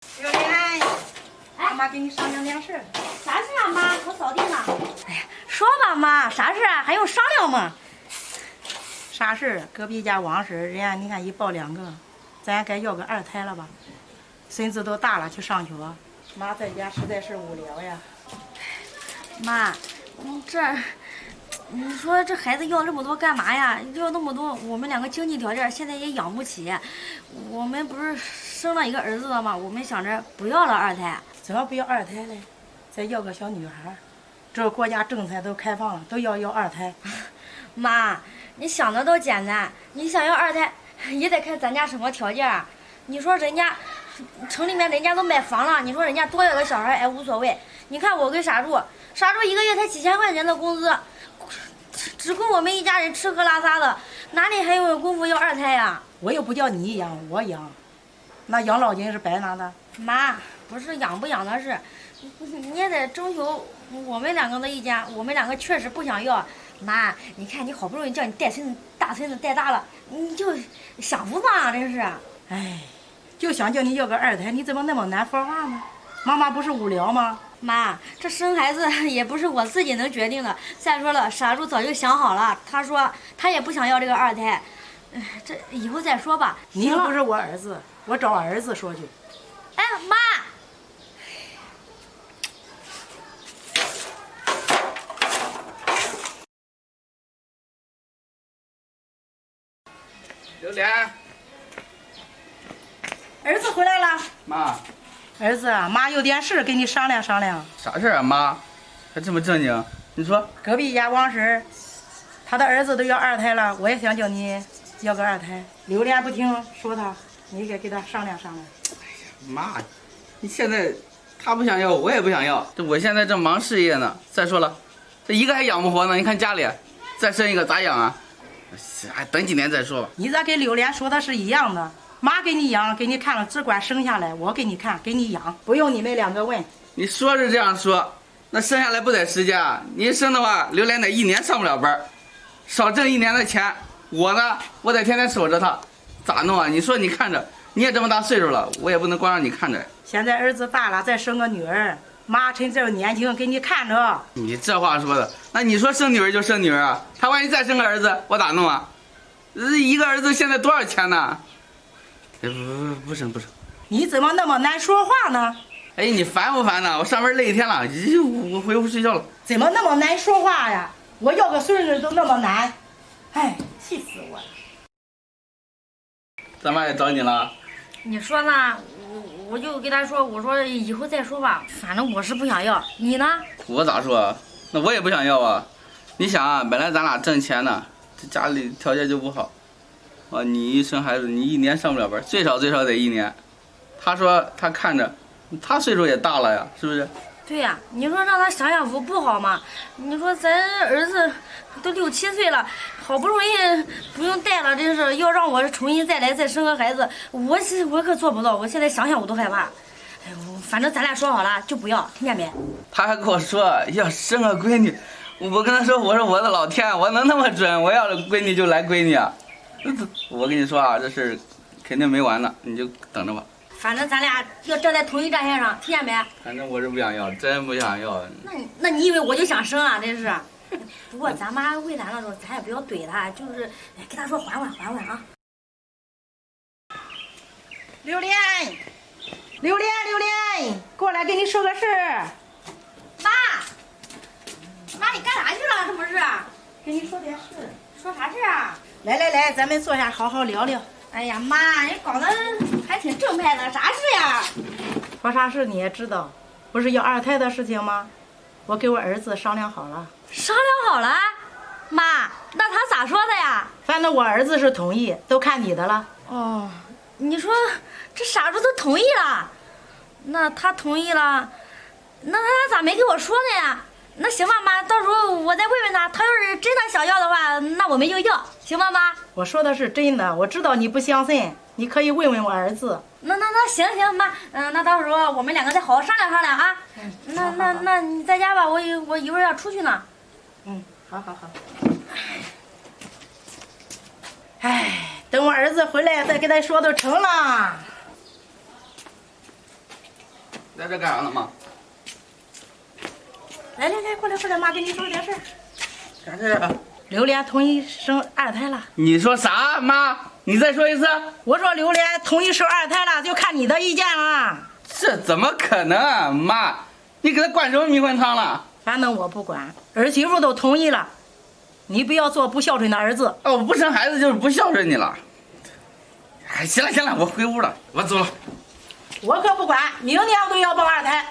小莲，妈妈给你商量点事儿。啥事啊，妈？我扫地呢。哎呀，说吧，妈，啥事啊？还用商量吗？啥事儿？隔壁家王婶儿，人家你看一抱2个，咱该要个2胎了吧？孙子都大了，去上学，妈在家实在是无聊呀。妈，你说这孩子要这么多干嘛呀？要那么多，我们2个经济条件现在也养不起。我们不是生了一个儿子了吗？我们想着不要了2胎。怎么不要2胎嘞？再要个小女孩儿。这国家政策都开放了，都要2胎。妈，你想的都简单，你想要2胎，也得看咱家什么条件啊。你说人家城里面人家都买房了，你说人家多要个小孩哎无所谓。你看我跟傻柱一个月才几千块钱的工资，只供我们一家人吃喝拉撒的，哪里还有功夫要2胎呀？我又不叫你养，我养，那养老金是白拿的。妈，不是养不养的事，你也得征求我们2个的意见。我们2个确实不想要。妈，你看你好不容易叫你大孙子带大了，你就享福嘛，真是。哎，就想叫你要个2胎，你怎么那么难说话呢？妈妈不是无聊吗？妈，这生孩子也不是我自己能决定的。再说了，傻柱早就想好了，他说他也不想要这个2胎，这以后再说吧。你又不是我儿子，我找儿子说去。哎，妈。榴莲，儿子回来了。妈，儿子啊，妈有点事跟你商量商量。啥事儿啊？妈，还这么正经？你说。隔壁家王婶儿，她的儿子都要2胎了，我也想叫你要个2胎。榴莲不听说他，你给他商量商量。妈，你现在他不想要，我也不想要。这我现在正忙事业呢。再说了，这一个还养不活呢。你看家里，再生一个咋养啊？还等几年再说吧。你这跟榴莲说的是一样的。妈给你养，给你看了，只管生下来，我给你看，给你养，不用你们2个问。你说是这样说，那生下来不得时间啊？你一生的话，榴莲得1年上不了班，少挣1年的钱。我呢，我得天天守着他，咋弄啊？你说你看着，你也这么大岁数了，我也不能光让你看着。现在儿子大了，再生个女儿，妈趁这年轻给你看着。你这话说的，那你说生女儿就生女儿啊？他万一再生个儿子，我咋弄啊？一个儿子现在多少钱呢？不生。你怎么那么难说话呢？哎，你烦不烦呢？我上班累一天了，我回屋睡觉了。怎么那么难说话呀？我要个孙子都那么难，哎，气死我了！咱妈也找你了？你说呢？我就跟他说，我说以后再说吧，反正我是不想要。你呢？我咋说啊？那我也不想要啊。你想啊，本来咱俩挣钱呢，这家里条件就不好，啊，你一生孩子，你1年上不了班，最少得1年。他说他看着，他岁数也大了呀，是不是？对呀，你说让他享享福不好吗？你说咱儿子都6、7岁了，好不容易不用带了，真是要让我重新再生个孩子，我可做不到。我现在想想我都害怕。哎呦，反正咱俩说好了就不要，听见没？他还跟我说要生个闺女，我跟他说，我说我的老天，我能那么准？我要是闺女就来闺女啊！我跟你说啊，这事肯定没完呢，你就等着吧。反正咱俩要站在同一战线上，听见没？反正我是不想要，真不想要。那你以为我就想生啊？真是。不过咱妈为难的时候，咱也不要怼她，就是跟她说缓缓啊。榴莲，过来跟你说个事儿。妈，你干啥去了？这不是？跟你说点事。说啥事啊？来，咱们坐下好好聊聊。哎呀妈，你搞得还挺正派的，啥事呀？说啥事你也知道，不是要2胎的事情吗？我跟我儿子商量好了。商量好了？妈，那他咋说的呀？反正我儿子是同意，都看你的了。哦，你说这傻子都同意了，那他同意了，那他咋没跟我说呢呀？那行吧，妈，到时候我再问问他，他要是真的想要的话，那我们就要，行吧，妈？我说的是真的，我知道你不相信，你可以问问我儿子。那行，妈，那到时候我们2个再好好商量商量啊。那你在家吧，我一会儿要出去呢。好。哎，等我儿子回来再跟他说都成了。在这干啥呢，妈？来来来，过来过来，妈跟你说点事儿。啥事啊？榴莲同意生二胎了。你说啥，妈？你再说一次。我说榴莲同意生二胎了，就看你的意见了。这怎么可能啊，妈？你给他灌什么迷魂汤了？反正我不管，儿媳妇都同意了，你不要做不孝顺的儿子。哦，我不生孩子就是不孝顺你了。哎，行了行了，我回屋了，我走了。我可不管，明年我都要抱二胎。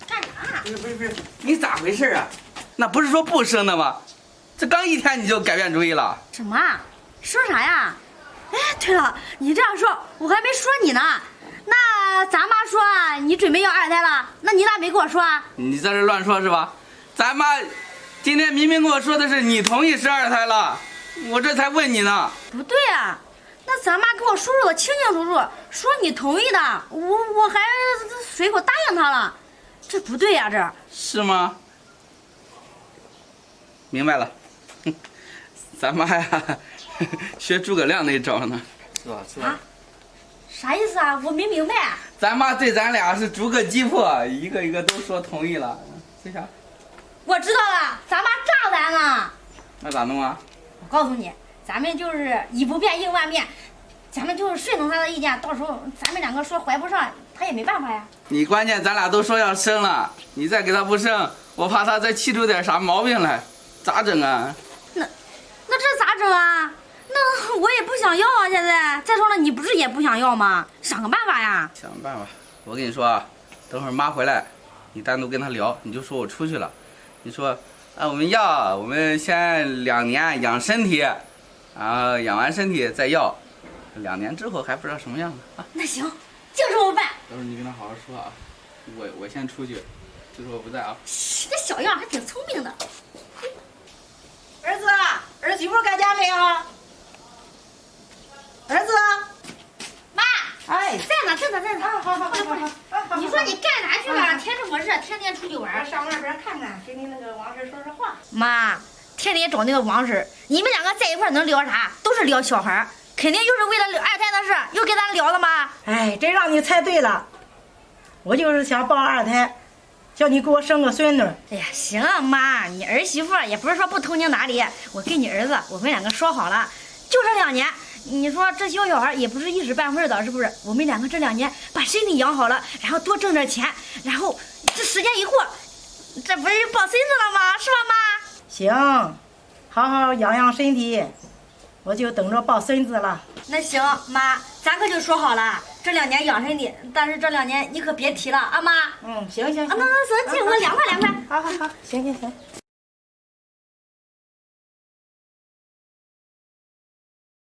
干啥？不是，你咋回事啊？那不是说不生的吗？这刚一天你就改变主意了？什么？说啥呀？哎，对了，你这样说，我还没说你呢。那咱妈说你准备要二胎了，那你咋没跟我说啊？你在这乱说是吧？咱妈今天明明跟我说的是你同意生二胎了，我这才问你呢。不对啊，那咱妈跟我说的清清楚楚，说你同意的，我还随口答应她了，这不对呀，这。是吗？明白了，哼，咱妈呀，学诸葛亮那招呢，是吧？是吧？啊？啥意思啊？我没明白。咱妈对咱俩是逐个击破，一个一个都说同意了，为啥？我知道了，咱妈炸咱呢。那咋弄啊？我告诉你，咱们就是以不变应万变，咱们就是顺从她的意见，到时候咱们两个说怀不上，她也没办法呀。你关键咱俩都说要生了，你再给他不生，我怕他再气出点啥毛病来，咋整啊？那这咋整啊？那我也不想要啊！现在再说了，你不是也不想要吗？想个办法呀！想办法。我跟你说啊，等会儿妈回来，你单独跟她聊，你就说我出去了。你说，啊，我们先2年养身体，然后养完身体再要，2年之后还不知道什么样呢啊。那行，就这么办。到时候你跟她好好说啊，我先出去，就说我不在啊。这小样还挺聪明的。儿子，儿媳妇在家没有？儿子，妈，哎，在呢，在呢。好，你说你干啥去了？天这么热，天天出去玩。上外边看看，跟你那个王婶说说话。妈，天天找那个王婶，你们两个在一块能聊啥？都是聊小孩，肯定又是为了二胎的事，又跟咱聊了吗？哎，真让你猜对了，我就是想抱二胎，叫你给我生个孙女。哎呀，行啊，妈，你儿媳妇也不是说不通情达理，我跟你儿子，我们两个说好了，就这2年。你说这小孩也不是一时半会儿的，是不是？我们两个这2年把身体养好了，然后多挣点钱，然后这时间一过，这不是抱孙子了吗？是吧，妈？行，好好养养身体，我就等着抱孙子了。那行，妈，咱可就说好了，这2年养身体，但是这2年你可别提了啊，妈。行。啊，那行，借我凉快。好，行。